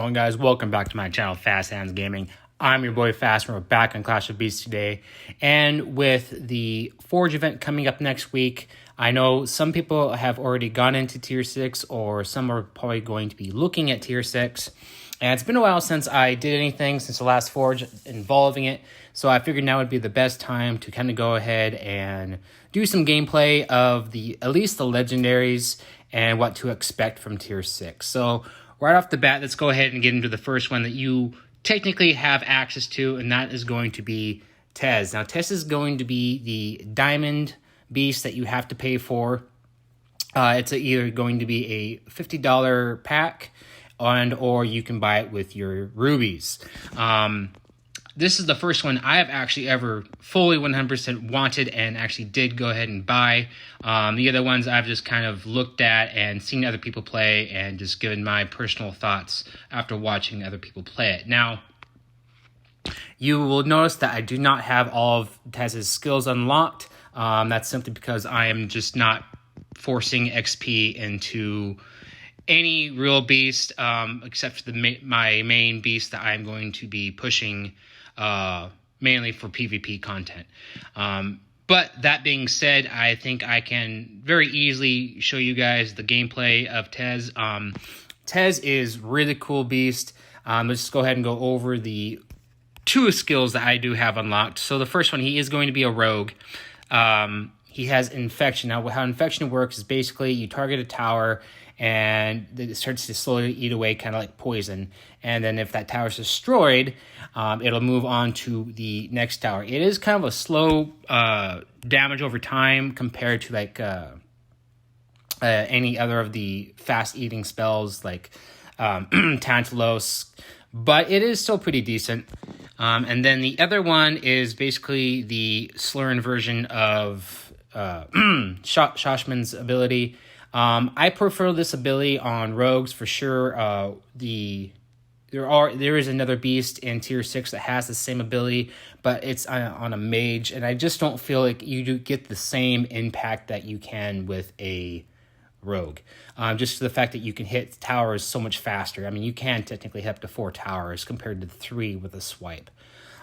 Hello guys, welcome back to my channel, Fast Hands Gaming. I'm your boy Fast, and we're back on Clash of Beasts today. And with the Forge event coming up next week, I know some people have already gone into Tier 6, or some are probably going to be looking at Tier 6. And it's been a while since I did anything since the last Forge involving it, so I figured now would be the best time to kind of go ahead and do some gameplay of at least the legendaries and what to expect from Tier 6. So right off the bat, let's go ahead and get into the first one that you technically have access to, and that is going to be Tez. Now, Tez is going to be the diamond beast that you have to pay for. It's either going to be a $50 pack, or you can buy it with your rubies. This is the first one I have actually ever fully 100% wanted and actually did go ahead and buy. The other ones I've just kind of looked at and seen other people play and just given my personal thoughts after watching other people play it. Now, you will notice that I do not have all of Tez's skills unlocked. That's simply because I am just not forcing XP into any real beast except for my main beast that I'm going to be pushing mainly for PvP content. But that being said, I think I can very easily show you guys the gameplay of Tez. Tez is really cool beast. Let's just go ahead and go over the two skills that I do have unlocked. So the first one, he is going to be a rogue. He has infection. Now, how infection works is basically you target a tower and it starts to slowly eat away, kind of like poison. And then if that tower is destroyed, it'll move on to the next tower. It is kind of a slow damage over time compared to like any other of the fast-eating spells like Tantalos, but it is still pretty decent. And then the other one is basically the Slurn version of Shashman's ability. I prefer this ability on rogues for sure. There is another beast in Tier 6 that has the same ability, but it's on a mage, and I just don't feel like you do get the same impact that you can with a rogue. Just the fact that you can hit towers so much faster. I mean, you can technically hit up to 4 towers compared to 3 with a swipe.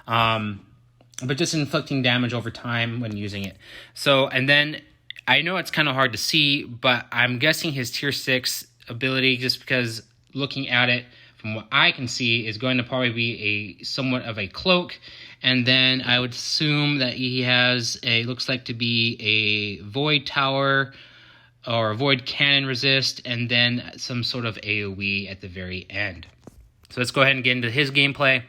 But just inflicting damage over time when using it. So, and then I know it's kind of hard to see, but I'm guessing his Tier 6 ability, just because looking at it from what I can see, is going to probably be somewhat of a cloak. And then I would assume that he has looks like to be a void tower or a void cannon resist, and then some sort of AoE at the very end. So let's go ahead and get into his gameplay.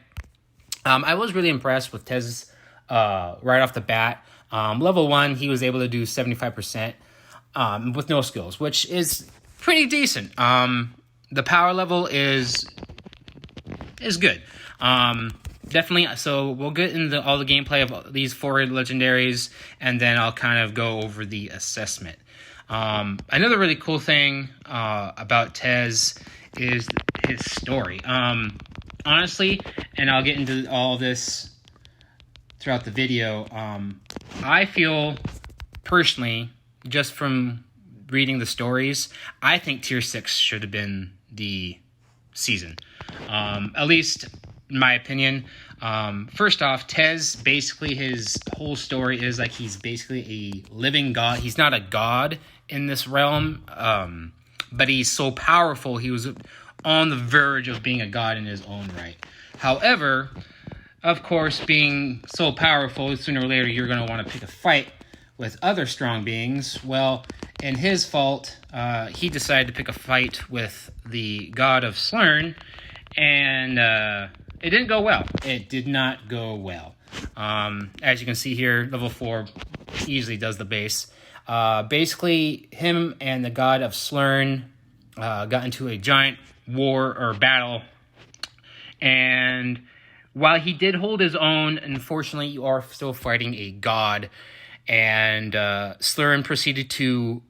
I was really impressed with Tez right off the bat. Level 1, he was able to do 75% with no skills, which is pretty decent. The power level is good. Definitely. So we'll get into all the gameplay of these 4 legendaries, and then I'll kind of go over the assessment. Another really cool thing about Tez is his story. Honestly, and I'll get into all this throughout the video, I feel personally, just from reading the stories, I think Tier 6 should have been the season. At least in my opinion. First off, Tez, basically his whole story is like he's basically a living god. He's not a god in this realm, but he's so powerful, he was on the verge of being a god in his own right. However, of course, being so powerful, sooner or later you're going to want to pick a fight with other strong beings. Well, in his fault, he decided to pick a fight with the god of Slurn, and it didn't go well. It did not go well. As you can see here, level 4 easily does the base. Basically, him and the god of Slurn got into a giant war or battle, and while he did hold his own, unfortunately, you are still fighting a god, and Slurn proceeded to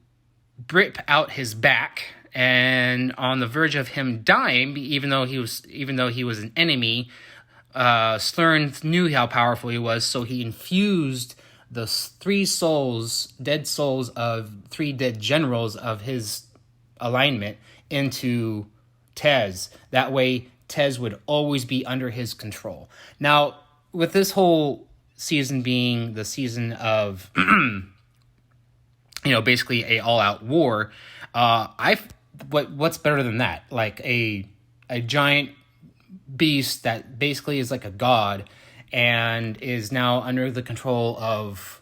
rip out his back, and on the verge of him dying, even though he was an enemy, Slurn knew how powerful he was, so he infused the 3 dead souls of 3 dead generals of his alignment into Tez. That way, Tez would always be under his control. Now, with this whole season being the season of, basically a all-out war, what's better than that? Like a giant beast that basically is like a god and is now under the control of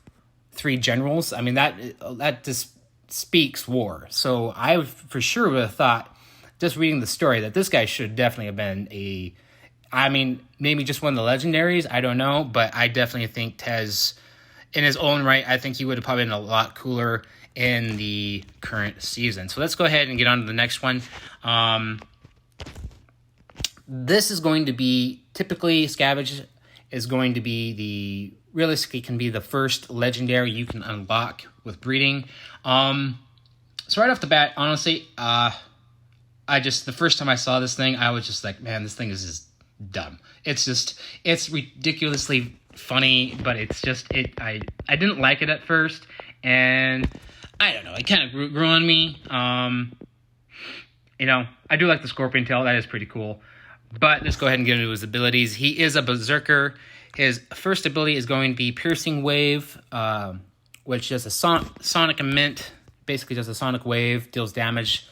3 generals. I mean, that just speaks war. So I for sure would have thought, just reading the story, that this guy should definitely have been maybe just one of the legendaries. I don't know, but I definitely think Tez, in his own right, I think he would have probably been a lot cooler in the current season. So let's go ahead and get on to the next one. This is going to be, typically, Scavenge is going to be realistically can be the first legendary you can unlock with breeding. So right off the bat, honestly, the first time I saw this thing, I was just like, man, this thing is just dumb. It's ridiculously funny, but I didn't like it at first, and I don't know, it kind of grew on me. I do like the scorpion tail, that is pretty cool. But let's go ahead and get into his abilities. He is a berserker. His first ability is going to be Piercing Wave, which is a sonic emit. Basically just a sonic wave, deals damage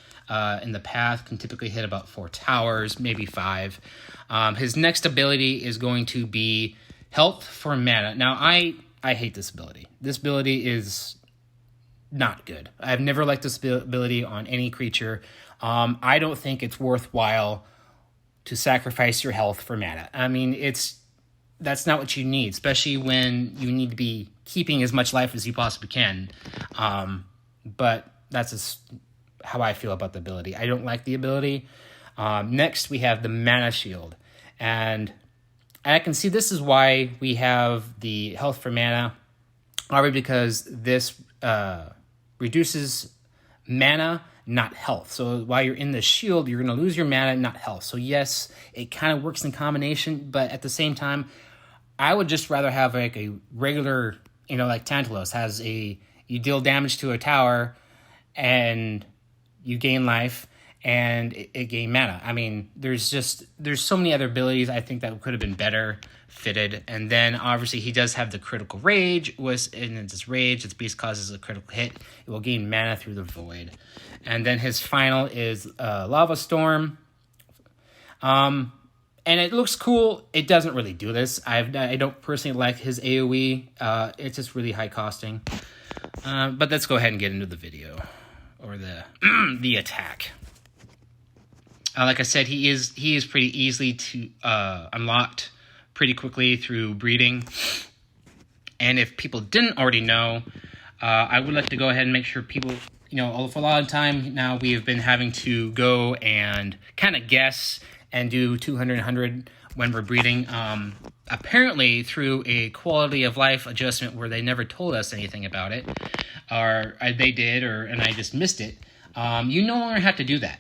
in the path, can typically hit about 4 towers, maybe 5. His next ability is going to be Health for Mana. Now, I hate this ability. This ability is not good. I've never liked this ability on any creature. I don't think it's worthwhile to sacrifice your health for mana. I mean, that's not what you need, especially when you need to be keeping as much life as you possibly can. But that's just how I feel about the ability. I don't like the ability. Next, we have the Mana Shield. And I can see this is why we have the health for mana, probably because this reduces mana, not health. So while you're in the shield, you're going to lose your mana, not health. So yes, it kind of works in combination, but at the same time, I would just rather have like a regular, like Tantalos has you deal damage to a tower and you gain life and it gain mana. I mean, there's so many other abilities I think that could have been better fitted. And then obviously he does have the critical rage, and it's this rage, its beast causes a critical hit. It will gain mana through the void. And then his final is Lava Storm. And it looks cool. It doesn't really do this. I don't personally like his AoE. It's just really high costing. But let's go ahead and get into the video, or the attack. Like I said, he is pretty easily to unlocked pretty quickly through breeding. And if people didn't already know, I would like to go ahead and make sure people, for a lot of time now, we have been having to go and kind of guess and do 200 100 when we're breeding. Apparently, through a quality of life adjustment where they never told us anything about it, or they did, and I just missed it, you no longer have to do that.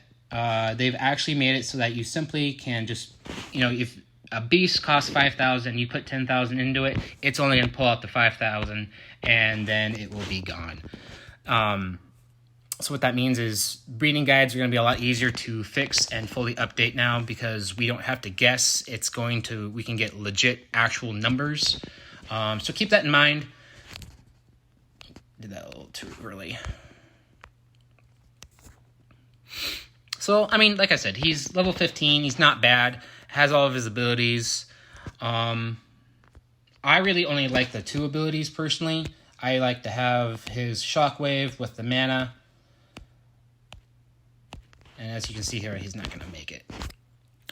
They've actually made it so that you simply can just, if a beast costs 5,000, you put 10,000 into it, it's only going to pull out the 5,000, and then it will be gone. So what that means is breeding guides are going to be a lot easier to fix and fully update now, because we don't have to guess. We can get legit actual numbers. So keep that in mind. Did that a little too early. So, I mean, like I said, he's level 15. He's not bad. Has all of his abilities. I really only like the 2 abilities, personally. I like to have his Shockwave with the mana. And as you can see here, he's not going to make it.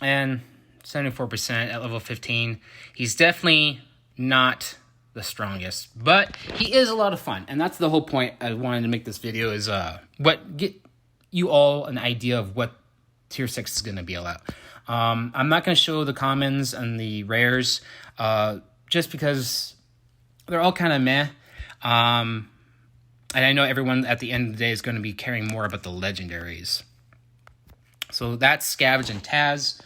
And 74% at level 15. He's definitely not the strongest, but he is a lot of fun. And that's the whole point I wanted to make this video, is get you all an idea of what tier 6 is going to be about. I'm not going to show the commons and the rares, just because they're all kind of meh. And I know everyone at the end of the day is going to be caring more about the legendaries. So that's Scavenge and Taz.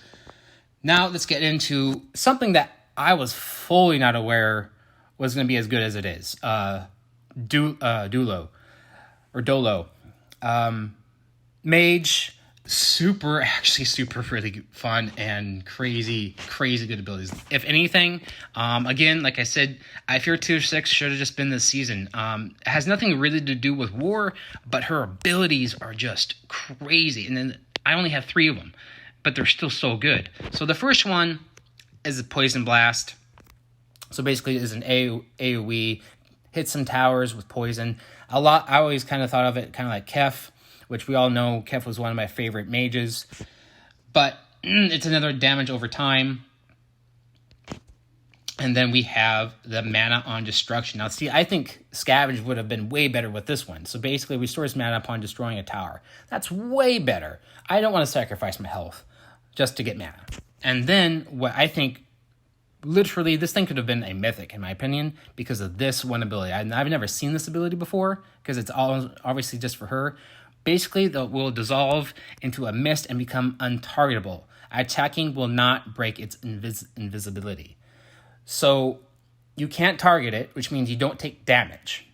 Now let's get into something that I was fully not aware was going to be as good as it is. Dolo. Mage, actually super really fun and crazy good abilities. If anything, again, like I said, I fear tier 6 should have just been this season. It has nothing really to do with war, but her abilities are just crazy. And then I only have 3 of them, but they're still so good. So the first one is a Poison Blast. So basically, it is an AoE, hit some towers with poison. I always kind of thought of it kind of like Kef, which we all know Kef was one of my favorite mages. But it's another damage over time. And then we have the Mana on Destruction. Now, see, I think Scavenge would have been way better with this one. So basically, restores mana upon destroying a tower. That's way better. I don't want to sacrifice my health just to get mana. And then, what I think, literally, this thing could have been a mythic, in my opinion, because of this one ability. I've never seen this ability before, because it's all obviously just for her. Basically, it will dissolve into a mist and become untargetable. Attacking will not break its invisibility. So you can't target it, which means you don't take damage.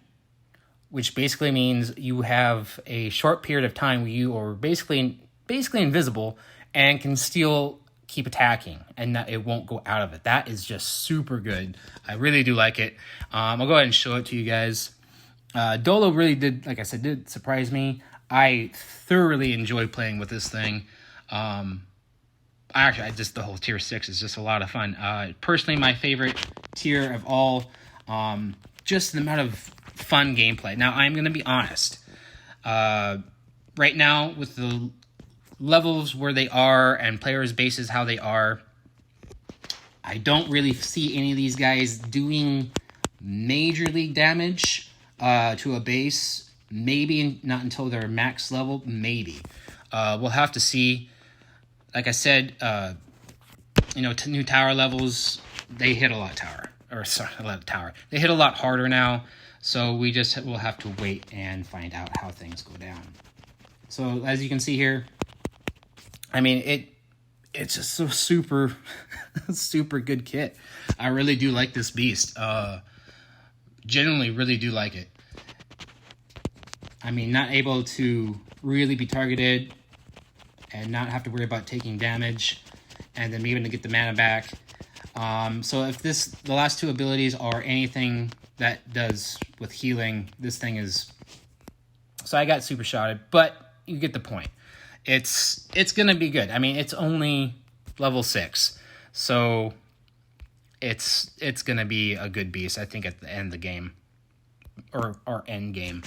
Which basically means you have a short period of time where you are basically invisible and can still keep attacking, and that it won't go out of it. That is just super good. I really do like it. I'll go ahead and show it to you guys. Dolo really did, like I said, did surprise me. I thoroughly enjoy playing with this thing. The whole tier 6 is just a lot of fun. Personally, my favorite tier of all. Just the amount of fun gameplay. Now, I'm going to be honest. Right now, with the levels where they are and players' bases how they are, I don't really see any of these guys doing major league damage to a base. Maybe not until they're max level. Maybe. We'll have to see. Like I said, new tower levels, they hit a lot tower. They hit a lot harder now, so we'll have to wait and find out how things go down. So as you can see here, I mean, it's just so super, super good kit. I really do like this beast. Genuinely really do like it. I mean, not able to really be targeted and not have to worry about taking damage, and then able to get the mana back. So if the last 2 abilities are anything that does with healing, this thing is... So I got super shotted, but you get the point. It's going to be good. I mean, it's only level 6, so it's going to be a good beast, I think, at the end of the game, or end game.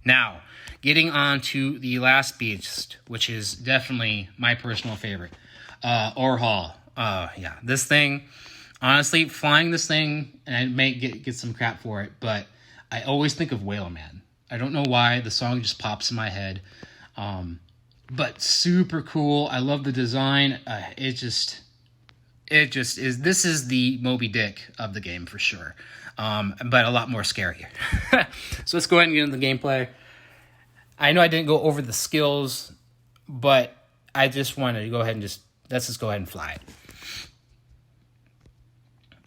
Now, getting on to the last beast, which is definitely my personal favorite, Orhal. Yeah, this thing, honestly, flying this thing, and I may get some crap for it, but I always think of Whale Man. I don't know why, the song just pops in my head, but super cool. I love the design. It just is. This is the Moby Dick of the game for sure. But a lot more scarier. So let's go ahead and get into the gameplay. I know I didn't go over the skills, but I just wanted to go ahead and let's just go ahead and fly it.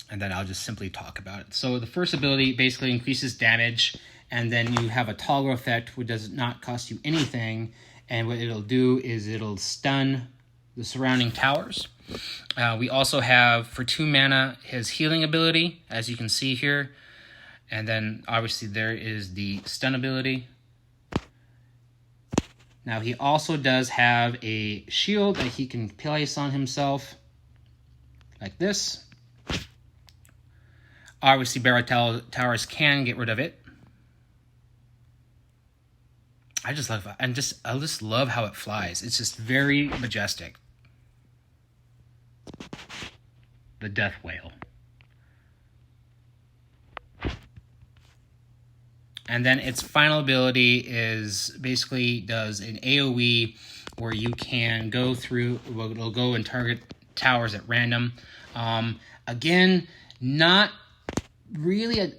And then I'll just simply talk about it. So the first ability basically increases damage, and then you have a toggle effect, which does not cost you anything. And what it'll do is it'll stun the surrounding towers. We also have, for 2 mana, his healing ability, as you can see here. And then, obviously, there is the stun ability. Now, he also does have a shield that he can place on himself, like this. Obviously, barrel towers can get rid of it. I just love how it flies. It's just very majestic. The Death Whale. And then its final ability is basically does an AoE where you can go through, it'll go and target towers at random. Again, not really an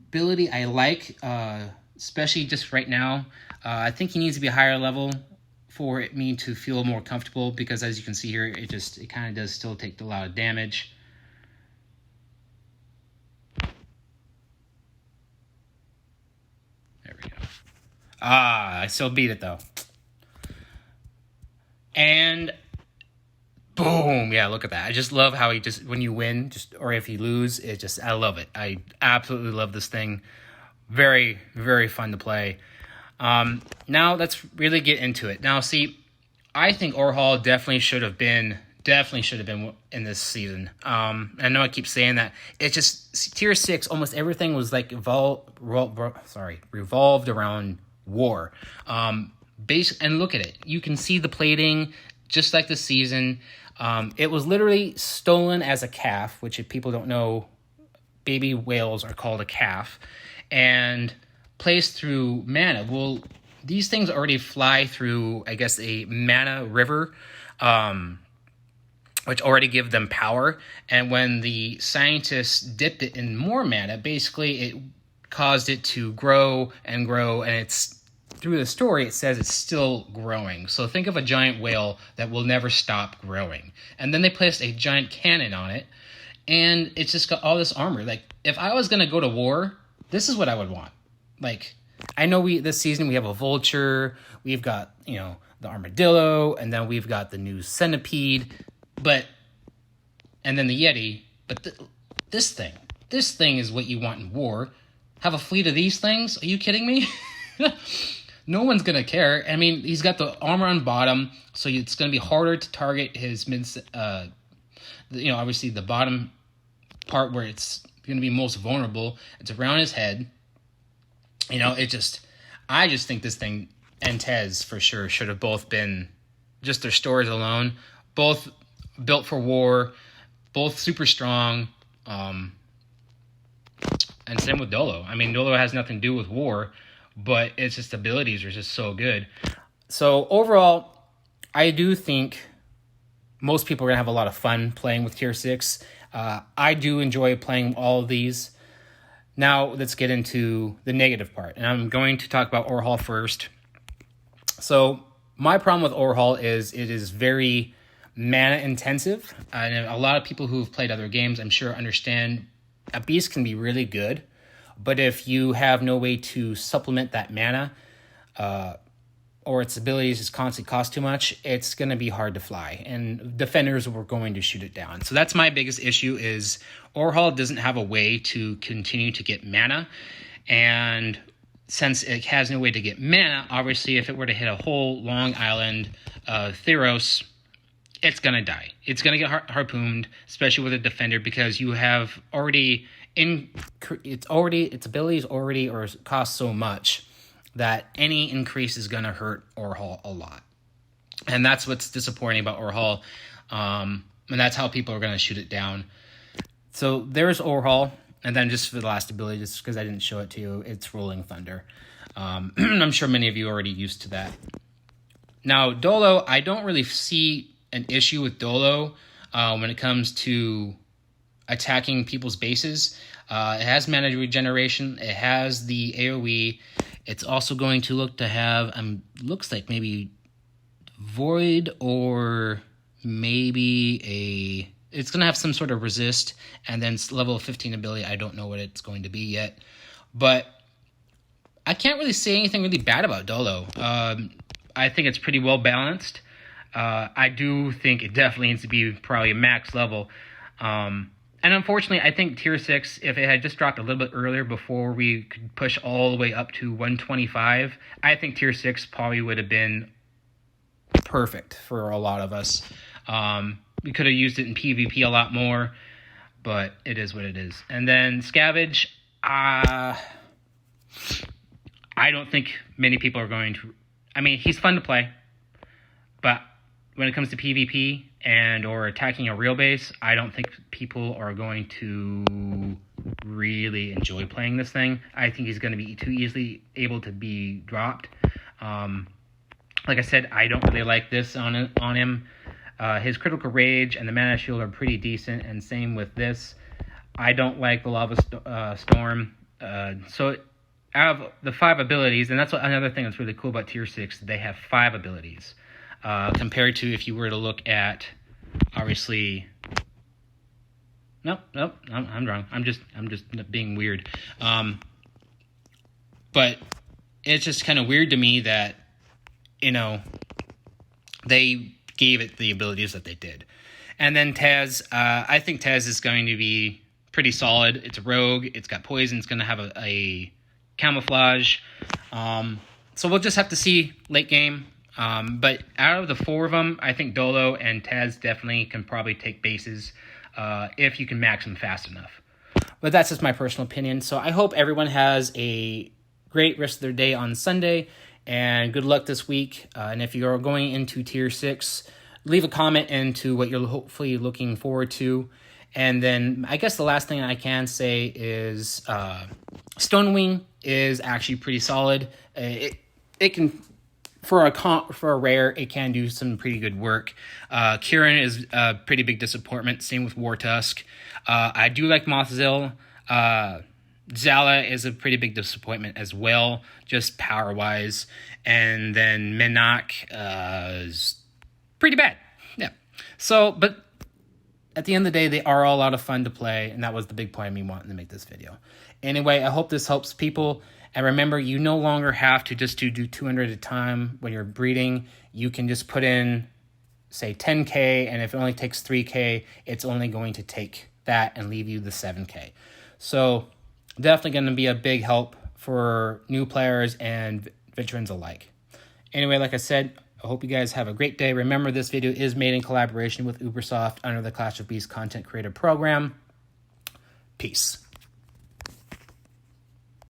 ability I like, especially just right now. I think he needs to be a higher level for me to feel more comfortable, because as you can see here, it kind of does still take a lot of damage. There we go. I still beat it though. And boom, yeah, look at that. I just love how he just, when you win, or if you lose, I love it. I absolutely love this thing. Very, very fun to play. Now let's really get into it. Now, see, I think Orhal definitely should have been in this season. I know I keep saying that. It's just tier 6. Almost everything was like revolved around war. And look at it. You can see the plating, just like the season. It was literally stolen as a calf, which if people don't know, baby whales are called a calf, and placed through mana. Well, these things already fly through, I guess, a mana river, which already give them power. And when the scientists dipped it in more mana, basically it caused it to grow and grow, and it's through the story, it says it's still growing. So think of a giant whale that will never stop growing. And then they placed a giant cannon on it, and it's just got all this armor. Like, if I was going to go to war, this is what I would want. Like, I know this season we have a vulture, we've got, the armadillo, and then we've got the new centipede, and then the yeti. But this thing is what you want in war. Have a fleet of these things? Are you kidding me? No one's going to care. I mean, he's got the armor on bottom, so it's going to be harder to target his obviously the bottom part where it's going to be most vulnerable. It's around his head. I just think this thing and Tez for sure should have both been, just their stories alone, both built for war, both super strong. And same with Dolo. I mean, Dolo has nothing to do with war, but its just abilities are just so good. So overall, I do think most people are going to have a lot of fun playing with Tier 6. I do enjoy playing all of these. Now let's get into the negative part. And I'm going to talk about Orhal first. So my problem with Orhal is it is very mana intensive. And a lot of people who have played other games, I'm sure, understand a beast can be really good. But if you have no way to supplement that mana, or its abilities just constantly cost too much, it's going to be hard to fly. And defenders were going to shoot it down. So that's my biggest issue is Orhal doesn't have a way to continue to get mana. And since it has no way to get mana, obviously if it were to hit a whole long island Theros, it's going to die. It's going to get harpooned, especially with a defender, because you have already... its abilities already or cost so much that any increase is going to hurt Orhal a lot. And that's what's disappointing about Orhal. And that's how people are going to shoot it down. So there's Orhal. And then just for the last ability, just because I didn't show it to you, it's Rolling Thunder. I'm sure many of you are already used to that. Now, Dolo, I don't really see an issue with Dolo when it comes to attacking people's bases. It has mana regeneration. It has the AoE. It's also going to look to have, looks like maybe Void, or maybe it's going to have some sort of resist, and then level 15 ability. I don't know what it's going to be yet. But I can't really say anything really bad about Dolo. I think it's pretty well balanced. I do think it definitely needs to be probably a max level. And unfortunately, I think Tier 6, if it had just dropped a little bit earlier before we could push all the way up to 125, I think Tier 6 probably would have been perfect for a lot of us. We could have used it in PvP a lot more, but it is what it is. And then Scavenge, I don't think many people are going to... I mean, he's fun to play, but when it comes to PvP or attacking a real base, I don't think people are going to really enjoy playing this thing. I think he's going to be too easily able to be dropped. Like I said, I don't really like this on him. His Critical Rage and the Mana Shield are pretty decent, and same with this. I don't like the Lava Storm. So out of the 5 abilities, and that's another thing that's really cool about Tier 6, they have 5 abilities. Compared to if you were to look at, obviously, nope, I'm wrong. I'm just being weird. But it's just kind of weird to me that, they gave it the abilities that they did. And then Tez, I think Tez is going to be pretty solid. It's a rogue. It's got poison. It's going to have a camouflage. So we'll just have to see late game. But out of the 4 of them, I think Dolo and Tez definitely can probably take bases if you can max them fast enough. But that's just my personal opinion. So I hope everyone has a great rest of their day on Sunday, and good luck this week. And if you're going into Tier 6, leave a comment into what you're hopefully looking forward to. And then I guess the last thing I can say is Stonewing is actually pretty solid. It can, for a rare, it can do some pretty good work. Kieran is a pretty big disappointment. Same with Wartusk. I do like Mothzil. Zala is a pretty big disappointment as well, just power-wise. And then Minak is pretty bad. Yeah. So, but at the end of the day, they are all a lot of fun to play, and that was the big point of me wanting to make this video. Anyway, I hope this helps people. And remember, you no longer have to just do 200 at a time when you're breeding. You can just put in, say, 10K, and if it only takes 3K, it's only going to take that and leave you the 7K. So definitely going to be a big help for new players and veterans alike. Anyway, like I said, I hope you guys have a great day. Remember, this video is made in collaboration with Ubersoft under the Clash of Beasts Content Creator Program. Peace.